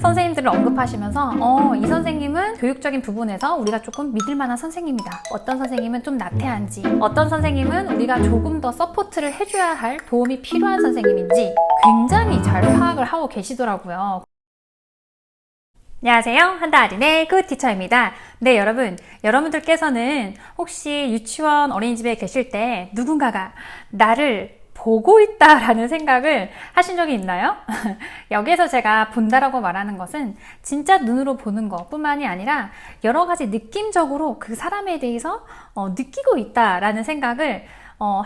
선생님들을 언급하시면서 이 선생님은 교육적인 부분에서 우리가 조금 믿을 만한 선생님이다. 어떤 선생님은 좀 나태한지, 어떤 선생님은 우리가 조금 더 서포트를 해줘야 할 도움이 필요한 선생님인지 굉장히 잘 파악을 하고 계시더라고요. 안녕하세요. 한다아린의 굿티처입니다. 네, 여러분들께서는 혹시 유치원 어린이집에 계실 때 누군가가 나를 보고 있다라는 생각을 하신 적이 있나요? 여기에서 제가 본다라고 말하는 것은 진짜 눈으로 보는 것 뿐만이 아니라 여러 가지 느낌적으로 그 사람에 대해서 느끼고 있다라는 생각을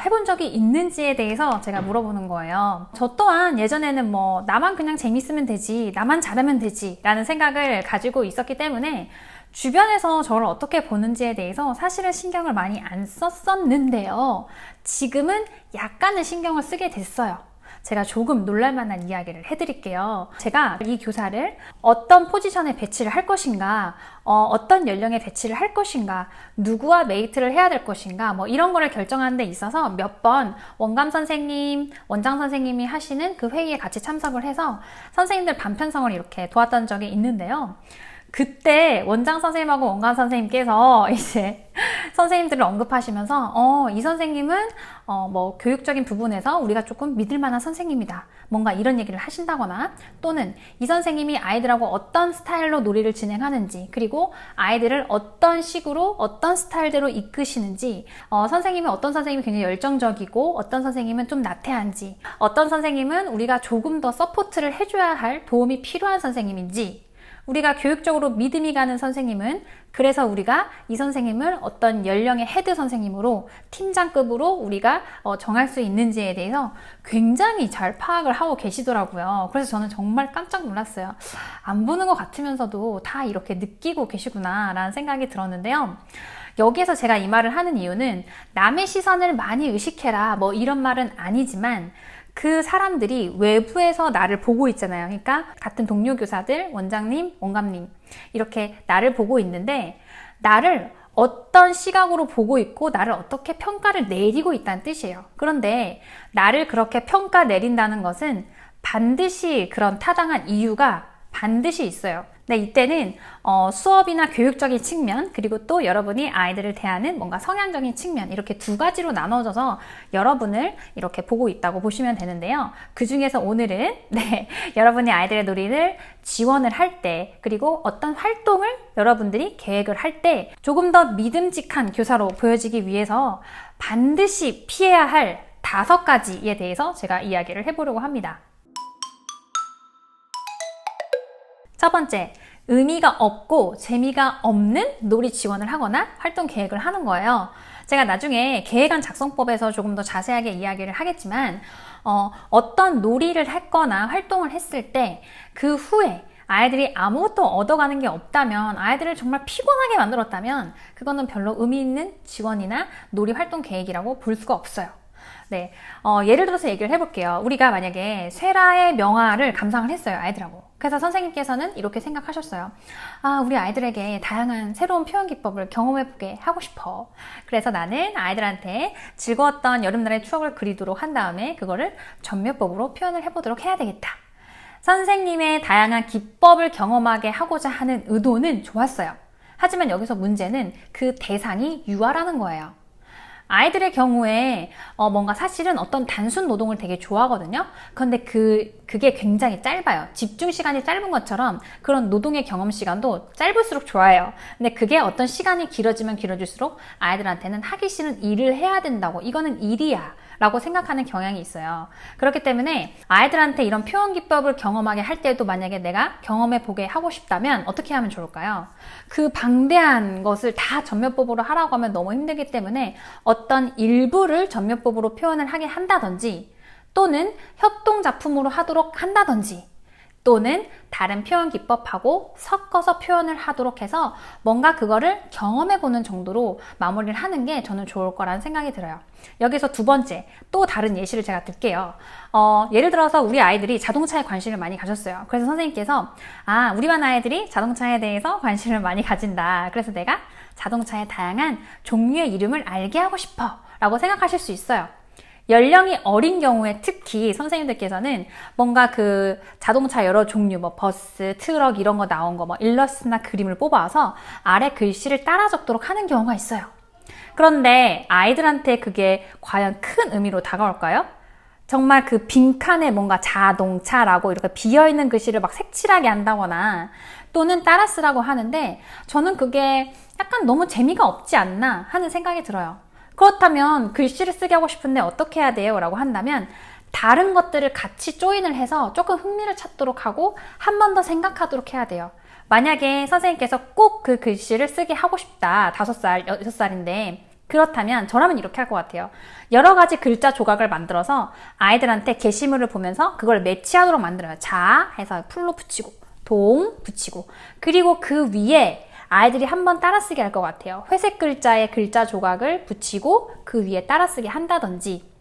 해본 적이 있는지에 대해서 제가 물어보는 거예요. 저 또한 예전에는 나만 그냥 재밌으면 되지, 나만 잘하면 되지 라는 생각을 가지고 있었기 때문에 주변에서 저를 어떻게 보는지에 대해서 사실은 신경을 많이 안 썼었는데요. 지금은 약간은 신경을 쓰게 됐어요. 제가 조금 놀랄만한 이야기를 해드릴게요. 제가 이 교사를 어떤 포지션에 배치를 할 것인가, 어떤 연령에 배치를 할 것인가, 누구와 메이트를 해야 될 것인가, 이런 거를 결정하는 데 있어서 몇 번 원감 선생님, 원장 선생님이 하시는 그 회의에 같이 참석을 해서 선생님들 반편성을 이렇게 도왔던 적이 있는데요. 그때 원장 선생님하고 원감 선생님께서 이제 선생님들을 언급하시면서 이 선생님은 교육적인 부분에서 우리가 조금 믿을 만한 선생님이다. 뭔가 이런 얘기를 하신다거나 또는 이 선생님이 아이들하고 어떤 스타일로 놀이를 진행하는지 그리고 아이들을 어떤 식으로 어떤 스타일대로 이끄시는지 선생님이 어떤 선생님이 굉장히 열정적이고 어떤 선생님은 좀 나태한지 어떤 선생님은 우리가 조금 더 서포트를 해줘야 할 도움이 필요한 선생님인지 우리가 교육적으로 믿음이 가는 선생님은 그래서 우리가 이 선생님을 어떤 연령의 헤드 선생님으로 팀장급으로 우리가 정할 수 있는지에 대해서 굉장히 잘 파악을 하고 계시더라고요. 그래서 저는 정말 깜짝 놀랐어요. 안 보는 것 같으면서도 다 이렇게 느끼고 계시구나 라는 생각이 들었는데요. 여기에서 제가 이 말을 하는 이유는 남의 시선을 많이 의식해라 이런 말은 아니지만 그 사람들이 외부에서 나를 보고 있잖아요. 그러니까 같은 동료 교사들, 원장님, 원감님 이렇게 나를 보고 있는데 나를 어떤 시각으로 보고 있고 나를 어떻게 평가를 내리고 있다는 뜻이에요. 그런데 나를 그렇게 평가 내린다는 것은 반드시 그런 타당한 이유가 반드시 있어요. 네, 이때는 수업이나 교육적인 측면 그리고 또 여러분이 아이들을 대하는 뭔가 성향적인 측면 이렇게 두 가지로 나눠져서 여러분을 이렇게 보고 있다고 보시면 되는데요. 그 중에서 오늘은 여러분이 아이들의 놀이를 지원을 할 때 그리고 어떤 활동을 여러분들이 계획을 할 때 조금 더 믿음직한 교사로 보여지기 위해서 반드시 피해야 할 5가지에 대해서 제가 이야기를 해보려고 합니다. 첫 번째, 의미가 없고 재미가 없는 놀이 지원을 하거나 활동 계획을 하는 거예요. 제가 나중에 계획안 작성법에서 조금 더 자세하게 이야기를 하겠지만 어떤 놀이를 했거나 활동을 했을 때 그 후에 아이들이 아무것도 얻어가는 게 없다면 아이들을 정말 피곤하게 만들었다면 그거는 별로 의미 있는 지원이나 놀이 활동 계획이라고 볼 수가 없어요. 네, 예를 들어서 얘기를 해볼게요. 우리가 만약에 쇠라의 명화를 감상을 했어요, 아이들하고. 그래서 선생님께서는 이렇게 생각하셨어요. 우리 아이들에게 다양한 새로운 표현 기법을 경험해보게 하고 싶어. 그래서 나는 아이들한테 즐거웠던 여름날의 추억을 그리도록 한 다음에 그거를 전묘법으로 표현을 해보도록 해야 되겠다. 선생님의 다양한 기법을 경험하게 하고자 하는 의도는 좋았어요. 하지만 여기서 문제는 그 대상이 유아라는 거예요. 아이들의 경우에 뭔가 사실은 어떤 단순 노동을 되게 좋아하거든요. 그런데 그게 굉장히 짧아요. 집중 시간이 짧은 것처럼 그런 노동의 경험 시간도 짧을수록 좋아해요. 근데 그게 어떤 시간이 길어지면 길어질수록 아이들한테는 하기 싫은 일을 해야 된다고 이거는 일이야 라고 생각하는 경향이 있어요. 그렇기 때문에 아이들한테 이런 표현 기법을 경험하게 할 때도 만약에 내가 경험해 보게 하고 싶다면 어떻게 하면 좋을까요? 그 방대한 것을 다 전묘법으로 하라고 하면 너무 힘들기 때문에 어떤 일부를 전묘법으로 표현을 하게 한다든지 또는 협동작품으로 하도록 한다든지 또는 다른 표현 기법하고 섞어서 표현을 하도록 해서 뭔가 그거를 경험해보는 정도로 마무리를 하는 게 저는 좋을 거라는 생각이 들어요. 여기서 두 번째, 또 다른 예시를 제가 들게요. 예를 들어서 우리 아이들이 자동차에 관심을 많이 가졌어요. 그래서 선생님께서 우리 반 아이들이 자동차에 대해서 관심을 많이 가진다. 그래서 내가 자동차의 다양한 종류의 이름을 알게 하고 싶어 라고 생각하실 수 있어요. 연령이 어린 경우에 특히 선생님들께서는 뭔가 그 자동차 여러 종류, 뭐 버스, 트럭 이런 거 나온 거, 뭐 일러스트나 그림을 뽑아서 아래 글씨를 따라 적도록 하는 경우가 있어요. 그런데 아이들한테 그게 과연 큰 의미로 다가올까요? 정말 그 빈칸에 뭔가 자동차라고 이렇게 비어있는 글씨를 막 색칠하게 한다거나 또는 따라 쓰라고 하는데 저는 그게 약간 너무 재미가 없지 않나 하는 생각이 들어요. 그렇다면 글씨를 쓰게 하고 싶은데 어떻게 해야 돼요? 라고 한다면 다른 것들을 같이 조인을 해서 조금 흥미를 찾도록 하고 한 번 더 생각하도록 해야 돼요. 만약에 선생님께서 꼭 그 글씨를 쓰게 하고 싶다. 5살, 6살인데 그렇다면 저라면 이렇게 할 것 같아요. 여러 가지 글자 조각을 만들어서 아이들한테 게시물을 보면서 그걸 매치하도록 만들어요. 자 해서 풀로 붙이고 동 붙이고 그리고 그 위에 아이들이 한번 따라쓰게 할 것 같아요. 회색 글자의 글자 조각을 붙이고 그 위에 따라쓰게 한다든지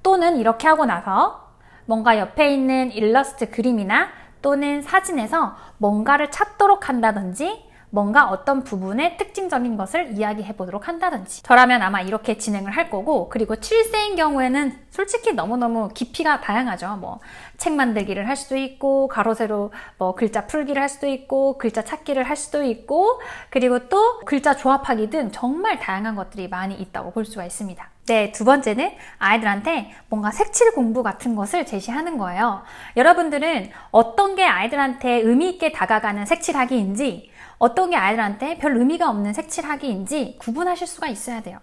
또는 이렇게 하고 나서 뭔가 옆에 있는 일러스트 그림이나 또는 사진에서 뭔가를 찾도록 한다든지 뭔가 어떤 부분의 특징적인 것을 이야기해 보도록 한다든지 저라면 아마 이렇게 진행을 할 거고 그리고 7세인 경우에는 솔직히 너무너무 깊이가 다양하죠. 뭐 책 만들기를 할 수도 있고 가로 세로 뭐 글자 풀기를 할 수도 있고 글자 찾기를 할 수도 있고 그리고 또 글자 조합하기 등 정말 다양한 것들이 많이 있다고 볼 수가 있습니다. 네, 두 번째는 아이들한테 뭔가 색칠 공부 같은 것을 제시하는 거예요. 여러분들은 어떤 게 아이들한테 의미 있게 다가가는 색칠하기인지 어떤 게 아이들한테 별 의미가 없는 색칠하기인지 구분하실 수가 있어야 돼요.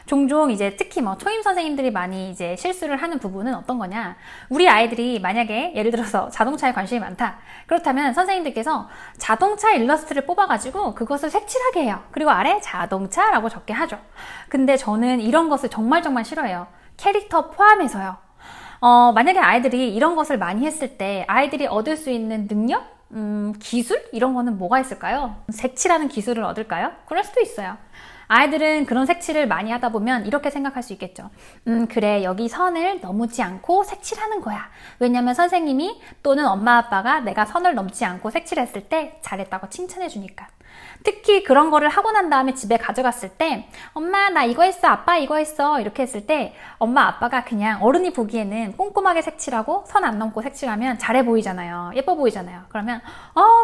종종 이제 특히 뭐 초임 선생님들이 많이 이제 실수를 하는 부분은 어떤 거냐. 우리 아이들이 만약에 예를 들어서 자동차에 관심이 많다. 그렇다면 선생님들께서 자동차 일러스트를 뽑아가지고 그것을 색칠하게 해요. 그리고 아래 자동차라고 적게 하죠. 근데 저는 이런 것을 정말 싫어해요. 캐릭터 포함해서요. 만약에 아이들이 이런 것을 많이 했을 때 아이들이 얻을 수 있는 능력? 기술? 이런 거는 뭐가 있을까요? 색칠하는 기술을 얻을까요? 그럴 수도 있어요. 아이들은 그런 색칠을 많이 하다 보면 이렇게 생각할 수 있겠죠. 그래, 여기 선을 넘지 않고 색칠하는 거야. 왜냐면 선생님이 또는 엄마 아빠가 내가 선을 넘지 않고 색칠했을 때 잘했다고 칭찬해 주니까. 특히 그런 거를 하고 난 다음에 집에 가져갔을 때 엄마 나 이거 했어, 아빠 이거 했어 이렇게 했을 때 엄마 아빠가 그냥 어른이 보기에는 꼼꼼하게 색칠하고 선 안 넘고 색칠하면 잘해 보이잖아요. 예뻐 보이잖아요. 그러면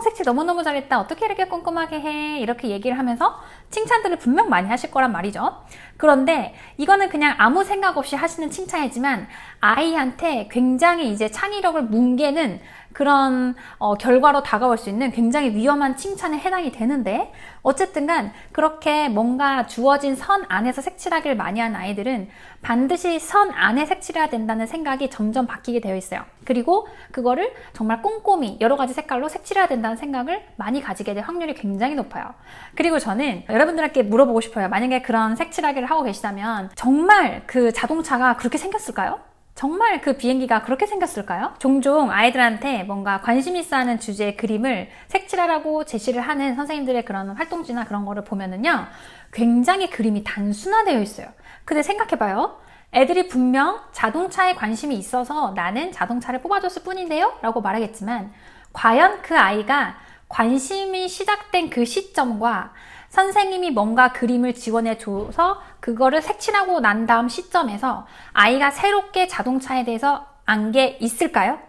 색칠 너무너무 잘했다. 어떻게 이렇게 꼼꼼하게 해? 이렇게 얘기를 하면서 칭찬들을 분명 많이 하실 거란 말이죠. 그런데 이거는 그냥 아무 생각 없이 하시는 칭찬이지만 아이한테 굉장히 이제 창의력을 뭉개는 그런 결과로 다가올 수 있는 굉장히 위험한 칭찬에 해당이 되는데 어쨌든 간 그렇게 뭔가 주어진 선 안에서 색칠하기를 많이 한 아이들은 반드시 선 안에 색칠해야 된다는 생각이 점점 바뀌게 되어 있어요. 그리고 그거를 정말 꼼꼼히 여러 가지 색깔로 색칠해야 된다는 생각을 많이 가지게 될 확률이 굉장히 높아요. 그리고 저는 여러분들께 물어보고 싶어요. 만약에 그런 색칠하기를 하고 계시다면 정말 그 자동차가 그렇게 생겼을까요? 정말 그 비행기가 그렇게 생겼을까요? 종종 아이들한테 뭔가 관심 있어 하는 주제의 그림을 색칠하라고 제시를 하는 선생님들의 그런 활동지나 그런 거를 보면은요, 굉장히 그림이 단순화되어 있어요. 근데 생각해봐요. 애들이 분명 자동차에 관심이 있어서 나는 자동차를 뽑아줬을 뿐인데요? 라고 말하겠지만, 과연 그 아이가 관심이 시작된 그 시점과 선생님이 뭔가 그림을 지원해줘서 그거를 색칠하고 난 다음 시점에서 아이가 새롭게 자동차에 대해서 안 게 있을까요?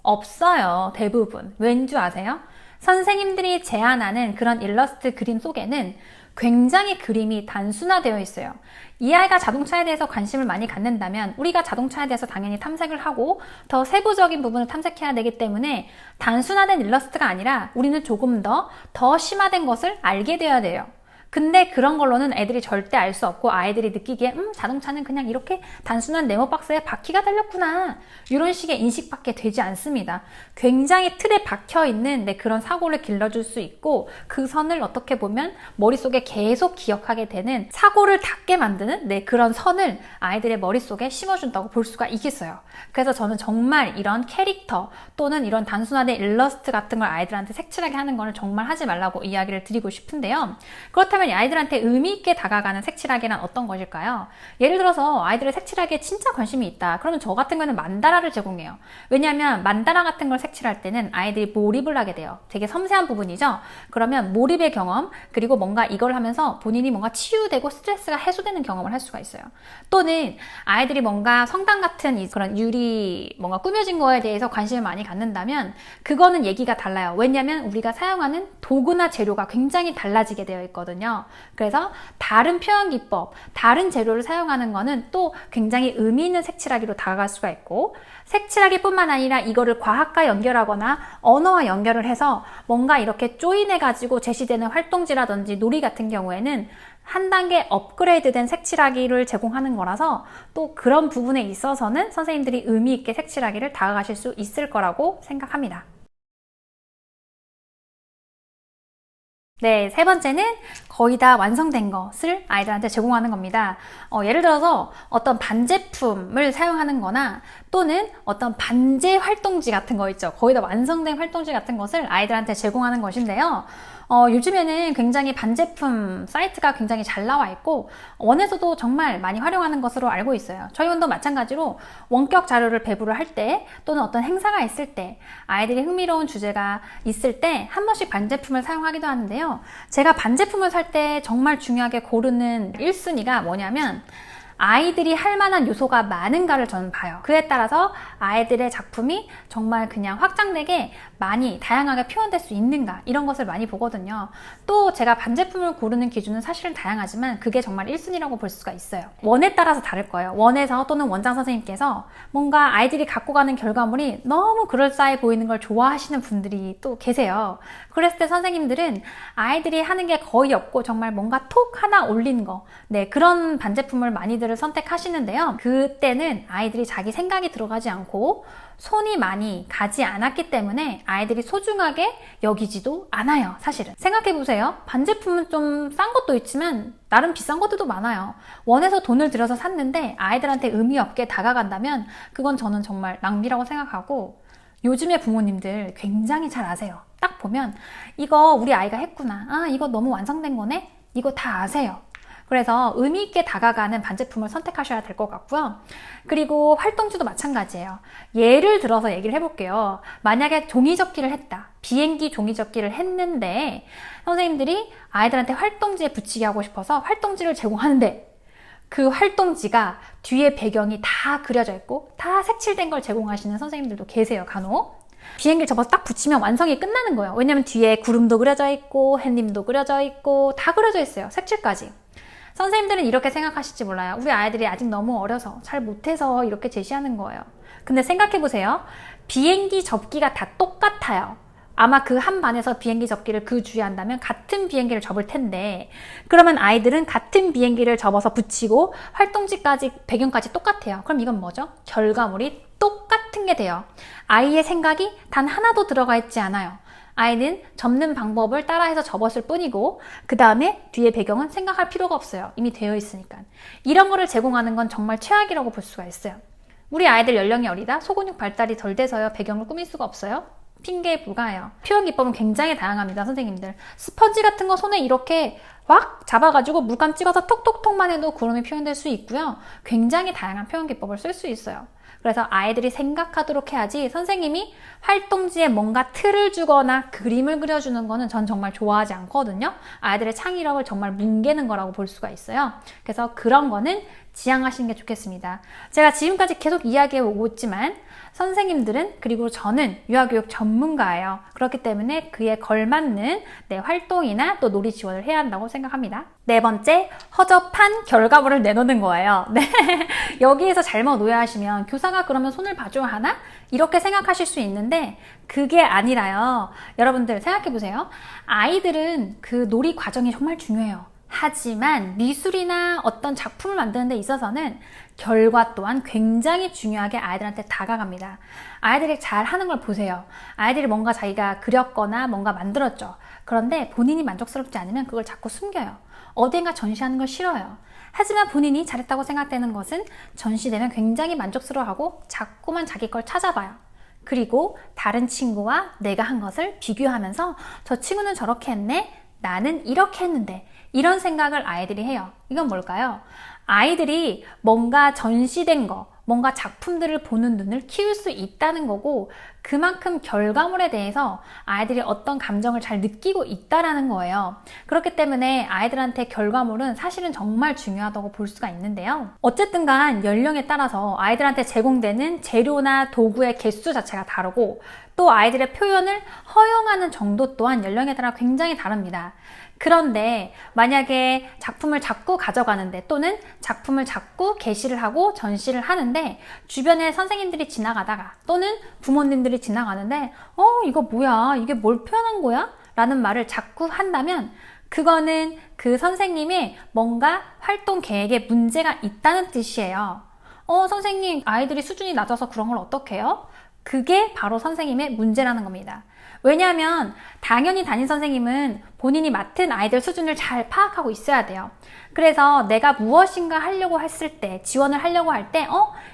없어요. 대부분. 왠지 아세요? 선생님들이 제안하는 그런 일러스트 그림 속에는 굉장히 그림이 단순화되어 있어요. 이 아이가 자동차에 대해서 관심을 많이 갖는다면 우리가 자동차에 대해서 당연히 탐색을 하고 더 세부적인 부분을 탐색해야 되기 때문에 단순화된 일러스트가 아니라 우리는 조금 더 심화된 것을 알게 되어야 돼요. 근데 그런 걸로는 애들이 절대 알 수 없고 아이들이 느끼기에 자동차는 그냥 이렇게 단순한 네모박스에 바퀴가 달렸구나 이런 식의 인식밖에 되지 않습니다. 굉장히 틀에 박혀있는 그런 사고를 길러줄 수 있고 그 선을 어떻게 보면 머릿속에 계속 기억하게 되는 사고를 닿게 만드는 그런 선을 아이들의 머릿속에 심어준다고 볼 수가 있겠어요. 그래서 저는 정말 이런 캐릭터 또는 이런 단순화된 일러스트 같은 걸 아이들한테 색칠하게 하는 거는 정말 하지 말라고 이야기를 드리고 싶은데요. 그렇다면 그렇다면 이 아이들한테 의미 있게 다가가는 색칠하기란 어떤 것일까요? 예를 들어서 아이들의 색칠하기에 진짜 관심이 있다. 그러면 저 같은 경우는 만다라를 제공해요. 왜냐하면 만다라 같은 걸 색칠할 때는 아이들이 몰입을 하게 돼요. 되게 섬세한 부분이죠. 그러면 몰입의 경험, 그리고 뭔가 이걸 하면서 본인이 뭔가 치유되고 스트레스가 해소되는 경험을 할 수가 있어요. 또는 아이들이 뭔가 성당 같은 그런 유리 뭔가 꾸며진 거에 대해서 관심을 많이 갖는다면 그거는 얘기가 달라요. 왜냐하면 우리가 사용하는 도구나 재료가 굉장히 달라지게 되어 있거든요. 그래서 다른 표현 기법, 다른 재료를 사용하는 거는 또 굉장히 의미 있는 색칠하기로 다가갈 수가 있고, 색칠하기뿐만 아니라 이거를 과학과 연결하거나 언어와 연결을 해서 뭔가 이렇게 조인해가지고 제시되는 활동지라든지 놀이 같은 경우에는 한 단계 업그레이드된 색칠하기를 제공하는 거라서 또 그런 부분에 있어서는 선생님들이 의미 있게 색칠하기를 다가가실 수 있을 거라고 생각합니다. 네, 세 번째는 거의 다 완성된 것을 아이들한테 제공하는 겁니다. 예를 들어서 어떤 반제품을 사용하는 거나 또는 어떤 반제 활동지 같은 거 있죠. 거의 다 완성된 활동지 같은 것을 아이들한테 제공하는 것인데요. 요즘에는 굉장히 반제품 사이트가 굉장히 잘 나와 있고 원에서도 정말 많이 활용하는 것으로 알고 있어요. 저희 원도 마찬가지로 원격 자료를 배부를 할 때 또는 어떤 행사가 있을 때 아이들이 흥미로운 주제가 있을 때 한 번씩 반제품을 사용하기도 하는데요. 제가 반제품을 살 때 정말 중요하게 고르는 1순위가 뭐냐면 아이들이 할 만한 요소가 많은가를 저는 봐요. 그에 따라서 아이들의 작품이 정말 그냥 확장되게 많이 다양하게 표현될 수 있는가 이런 것을 많이 보거든요. 또 제가 반제품을 고르는 기준은 사실은 다양하지만 그게 정말 1순위라고 볼 수가 있어요. 원에 따라서 다를 거예요. 원에서 또는 원장 선생님께서 뭔가 아이들이 갖고 가는 결과물이 너무 그럴싸해 보이는 걸 좋아하시는 분들이 또 계세요. 그랬을 때 선생님들은 아이들이 하는 게 거의 없고 정말 뭔가 톡 하나 올린 거, 네, 그런 반제품을 많이들 선택하시는데요. 그때는 아이들이 자기 생각이 들어가지 않고 손이 많이 가지 않았기 때문에 아이들이 소중하게 여기지도 않아요. 사실은 생각해보세요. 반제품은 좀 싼 것도 있지만 나름 비싼 것들도 많아요. 원해서 돈을 들여서 샀는데 아이들한테 의미 없게 다가간다면 그건 저는 정말 낭비라고 생각하고, 요즘의 부모님들 굉장히 잘 아세요. 딱 보면 이거 우리 아이가 했구나, 아 이거 너무 완성된 거네, 이거 다 아세요. 그래서 의미 있게 다가가는 반제품을 선택하셔야 될 것 같고요. 그리고 활동지도 마찬가지예요. 예를 들어서 얘기를 해볼게요. 만약에 종이접기를 했다. 비행기 종이접기를 했는데 선생님들이 아이들한테 활동지에 붙이게 하고 싶어서 활동지를 제공하는데 그 활동지가 뒤에 배경이 다 그려져 있고 다 색칠된 걸 제공하시는 선생님들도 계세요, 간혹. 비행기를 접어서 딱 붙이면 완성이 끝나는 거예요. 왜냐면 뒤에 구름도 그려져 있고 햇님도 그려져 있고 다 그려져 있어요. 색칠까지. 선생님들은 이렇게 생각하실지 몰라요. 우리 아이들이 아직 너무 어려서 잘 못해서 이렇게 제시하는 거예요. 근데 생각해보세요. 비행기 접기가 다 똑같아요. 아마 그 한 반에서 비행기 접기를 그 주에 한다면 같은 비행기를 접을 텐데, 그러면 아이들은 같은 비행기를 접어서 붙이고 활동지까지 배경까지 똑같아요. 그럼 이건 뭐죠? 결과물이 똑같은 게 돼요. 아이의 생각이 단 하나도 들어가 있지 않아요. 아이는 접는 방법을 따라해서 접었을 뿐이고 그 다음에 뒤에 배경은 생각할 필요가 없어요. 이미 되어 있으니까. 이런 거를 제공하는 건 정말 최악이라고 볼 수가 있어요. 우리 아이들 연령이 어리다? 소근육 발달이 덜 돼서요 배경을 꾸밀 수가 없어요? 핑계에 불과해요. 표현 기법은 굉장히 다양합니다, 선생님들. 스펀지 같은 거 손에 이렇게 확 잡아가지고 물감 찍어서 톡톡톡만 해도 구름이 표현될 수 있고요. 굉장히 다양한 표현 기법을 쓸 수 있어요. 그래서 아이들이 생각하도록 해야지 선생님이 활동지에 뭔가 틀을 주거나 그림을 그려주는 거는 전 정말 좋아하지 않거든요. 아이들의 창의력을 정말 뭉개는 거라고 볼 수가 있어요. 그래서 그런 거는 지양하시는 게 좋겠습니다. 제가 지금까지 계속 이야기해 오고 있지만 선생님들은, 그리고 저는 유아교육 전문가예요. 그렇기 때문에 그에 걸맞는 활동이나 또 놀이 지원을 해야 한다고 생각합니다. 네 번째, 허접한 결과물을 내놓는 거예요. 네. 여기에서 잘못 오해하시면 교사가 그러면 손을 봐줘야 하나? 이렇게 생각하실 수 있는데 그게 아니라요. 여러분들 생각해보세요. 아이들은 그 놀이 과정이 정말 중요해요. 하지만 미술이나 어떤 작품을 만드는 데 있어서는 결과 또한 굉장히 중요하게 아이들한테 다가갑니다. 아이들이 잘 하는 걸 보세요. 아이들이 뭔가 자기가 그렸거나 뭔가 만들었죠. 그런데 본인이 만족스럽지 않으면 그걸 자꾸 숨겨요. 어딘가 전시하는 걸 싫어요. 하지만 본인이 잘했다고 생각되는 것은 전시되면 굉장히 만족스러워하고 자꾸만 자기 걸 찾아봐요. 그리고 다른 친구와 내가 한 것을 비교하면서 저 친구는 저렇게 했네? 나는 이렇게 했는데 이런 생각을 아이들이 해요. 이건 뭘까요? 아이들이 뭔가 전시된 거, 뭔가 작품들을 보는 눈을 키울 수 있다는 거고 그만큼 결과물에 대해서 아이들이 어떤 감정을 잘 느끼고 있다라는 거예요. 그렇기 때문에 아이들한테 결과물은 사실은 정말 중요하다고 볼 수가 있는데요. 어쨌든 간 연령에 따라서 아이들한테 제공되는 재료나 도구의 개수 자체가 다르고 또 아이들의 표현을 허용하는 정도 또한 연령에 따라 굉장히 다릅니다. 그런데 만약에 작품을 자꾸 가져가는데 또는 작품을 자꾸 게시를 하고 전시를 하는데 주변에 선생님들이 지나가다가 또는 부모님들이 지나가는데 이거 뭐야? 이게 뭘 표현한 거야? 라는 말을 자꾸 한다면 그거는 그 선생님의 뭔가 활동 계획에 문제가 있다는 뜻이에요. 선생님, 아이들이 수준이 낮아서 그런 걸 어떻게 해요? 그게 바로 선생님의 문제라는 겁니다. 왜냐하면 당연히 담임 선생님은 본인이 맡은 아이들 수준을 잘 파악하고 있어야 돼요. 그래서 내가 무엇인가 하려고 했을 때, 지원을 하려고 할 때,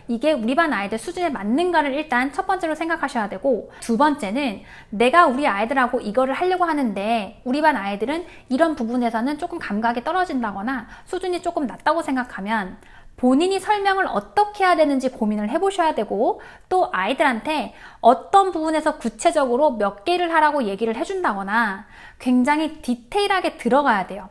이게 우리 반 아이들 수준에 맞는가를 일단 첫 번째로 생각하셔야 되고, 두 번째는 내가 우리 아이들하고 이거를 하려고 하는데 우리 반 아이들은 이런 부분에서는 조금 감각이 떨어진다거나 수준이 조금 낮다고 생각하면 본인이 설명을 어떻게 해야 되는지 고민을 해보셔야 되고 또 아이들한테 어떤 부분에서 구체적으로 몇 개를 하라고 얘기를 해준다거나 굉장히 디테일하게 들어가야 돼요.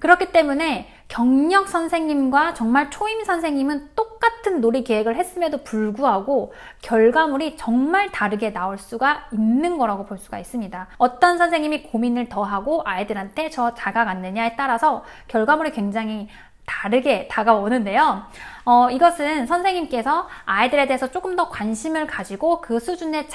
그렇기 때문에 경력 선생님과 정말 초임 선생님은 똑같은 놀이 계획을 했음에도 불구하고 결과물이 정말 다르게 나올 수가 있는 거라고 볼 수가 있습니다. 어떤 선생님이 고민을 더 하고 아이들한테 더 다가갔느냐에 따라서 결과물이 굉장히 다르게 다가오는데요. 이것은 선생님께서 아이들에 대해서 조금 더 관심을 가지고 그 수준에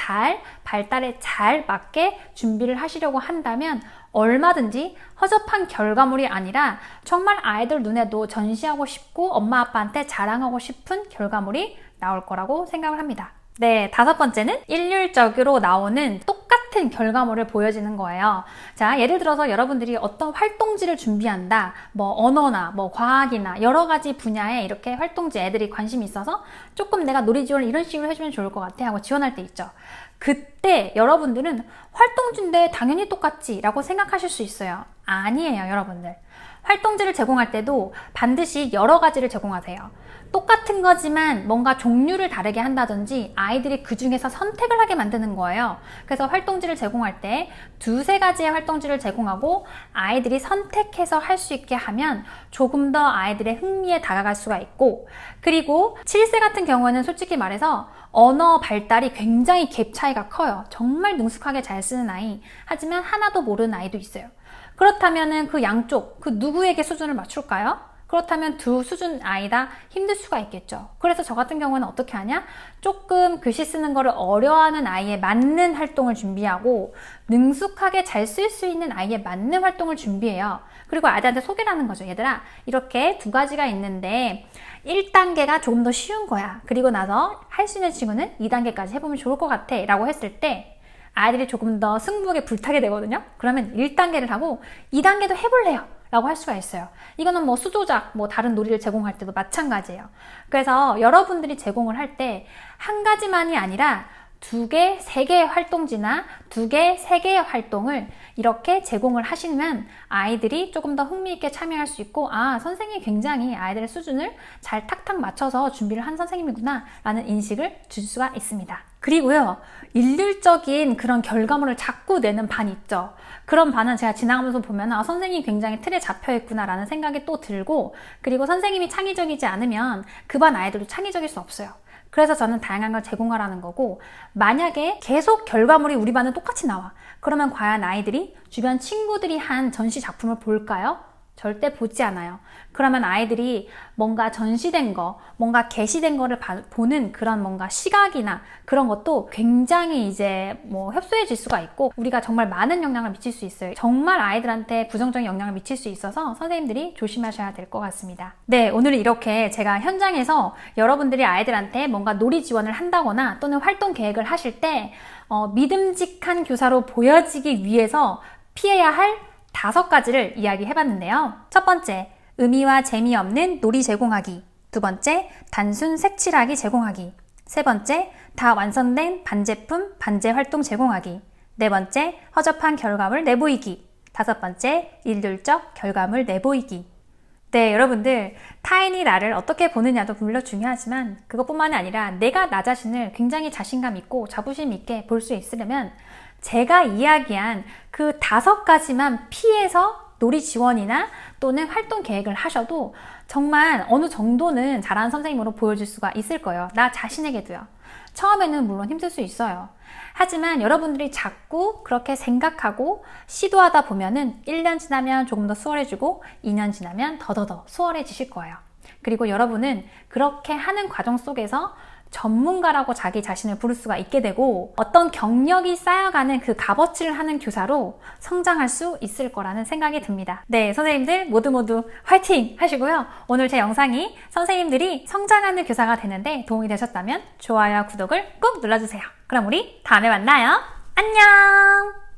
발달에 잘 맞게 준비를 하시려고 한다면 얼마든지 허접한 결과물이 아니라 정말 아이들 눈에도 전시하고 싶고 엄마 아빠한테 자랑하고 싶은 결과물이 나올 거라고 생각을 합니다. 네, 다섯 번째는 일률적으로 나오는 똑같은 결과물을 보여지는 거예요. 자, 예를 들어서 여러분들이 어떤 활동지를 준비한다. 뭐 언어나 뭐 과학이나 여러 가지 분야에 이렇게 활동지 애들이 관심이 있어서 조금 내가 놀이 지원을 이런 식으로 해주면 좋을 것 같아 하고 지원할 때 있죠. 그때 여러분들은 활동지인데 당연히 똑같지 라고 생각하실 수 있어요. 아니에요, 여러분들. 활동지를 제공할 때도 반드시 여러 가지를 제공하세요. 똑같은 거지만 뭔가 종류를 다르게 한다든지 아이들이 그 중에서 선택을 하게 만드는 거예요. 그래서 활동지를 제공할 때 두세 가지의 활동지를 제공하고 아이들이 선택해서 할 수 있게 하면 조금 더 아이들의 흥미에 다가갈 수가 있고, 그리고 7세 같은 경우는 솔직히 말해서 언어 발달이 굉장히 갭 차이가 커요. 정말 능숙하게 잘 쓰는 아이, 하지만 하나도 모르는 아이도 있어요. 그렇다면은 그 양쪽, 그 누구에게 수준을 맞출까요? 그렇다면 두 수준 아이 다 힘들 수가 있겠죠. 그래서 저 같은 경우는 어떻게 하냐? 조금 글씨 쓰는 거를 어려워하는 아이에 맞는 활동을 준비하고 능숙하게 잘 쓸 수 있는 아이에 맞는 활동을 준비해요. 그리고 아이들한테 소개를 하는 거죠. 얘들아, 이렇게 두 가지가 있는데 1단계가 조금 더 쉬운 거야. 그리고 나서 할 수 있는 친구는 2단계까지 해보면 좋을 것 같아 라고 했을 때 아이들이 조금 더 승부욕에 불타게 되거든요. 그러면 1단계를 하고 2단계도 해볼래요 라고 할 수가 있어요. 이거는 뭐 수조작, 뭐 다른 놀이를 제공할 때도 마찬가지예요. 그래서 여러분들이 제공을 할 때 한 가지만이 아니라 2개, 3개의 활동지나 2개, 3개의 활동을 이렇게 제공을 하시면 아이들이 조금 더 흥미있게 참여할 수 있고, 아, 선생님이 굉장히 아이들의 수준을 잘 탁탁 맞춰서 준비를 한 선생님이구나 라는 인식을 줄 수가 있습니다. 그리고요, 일률적인 그런 결과물을 자꾸 내는 반이 있죠. 그런 반은 제가 지나가면서 보면 선생님이 굉장히 틀에 잡혀있구나 라는 생각이 또 들고, 그리고 선생님이 창의적이지 않으면 그 반 아이들도 창의적일 수 없어요. 그래서 저는 다양한 걸 제공하라는 거고, 만약에 계속 결과물이 우리 반은 똑같이 나와. 그러면 과연 아이들이 주변 친구들이 한 전시 작품을 볼까요? 절대 보지 않아요. 그러면 아이들이 뭔가 전시된 거, 뭔가 게시된 거를 보는 그런 뭔가 시각이나 그런 것도 굉장히 이제 뭐 협소해질 수가 있고, 우리가 정말 많은 영향을 미칠 수 있어요. 정말 아이들한테 부정적인 영향을 미칠 수 있어서 선생님들이 조심하셔야 될 것 같습니다. 네, 오늘 이렇게 제가 현장에서 여러분들이 아이들한테 뭔가 놀이 지원을 한다거나 또는 활동 계획을 하실 때 믿음직한 교사로 보여지기 위해서 피해야 할 5가지를 이야기해봤는데요. 첫 번째, 의미와 재미없는 놀이 제공하기. 두 번째, 단순 색칠하기 제공하기. 세 번째, 다 완성된 반제품, 반제 활동 제공하기. 네 번째, 허접한 결과물 내보이기. 5번째, 일률적 결과물 내보이기. 네, 여러분들, 타인이 나를 어떻게 보느냐도 물론 중요하지만 그것뿐만이 아니라 내가 나 자신을 굉장히 자신감 있고 자부심 있게 볼 수 있으려면 제가 이야기한 그 5가지만 피해서 놀이 지원이나 또는 활동 계획을 하셔도 정말 어느 정도는 잘하는 선생님으로 보여줄 수가 있을 거예요. 나 자신에게도요. 처음에는 물론 힘들 수 있어요. 하지만 여러분들이 자꾸 그렇게 생각하고 시도하다 보면은 1년 지나면 조금 더 수월해지고 2년 지나면 더더더 수월해지실 거예요. 그리고 여러분은 그렇게 하는 과정 속에서 전문가라고 자기 자신을 부를 수가 있게 되고 어떤 경력이 쌓여가는 그 값어치를 하는 교사로 성장할 수 있을 거라는 생각이 듭니다. 네, 선생님들 모두 화이팅 하시고요. 오늘 제 영상이 선생님들이 성장하는 교사가 되는데 도움이 되셨다면 좋아요와 구독을 꼭 눌러주세요. 그럼 우리 다음에 만나요. 안녕!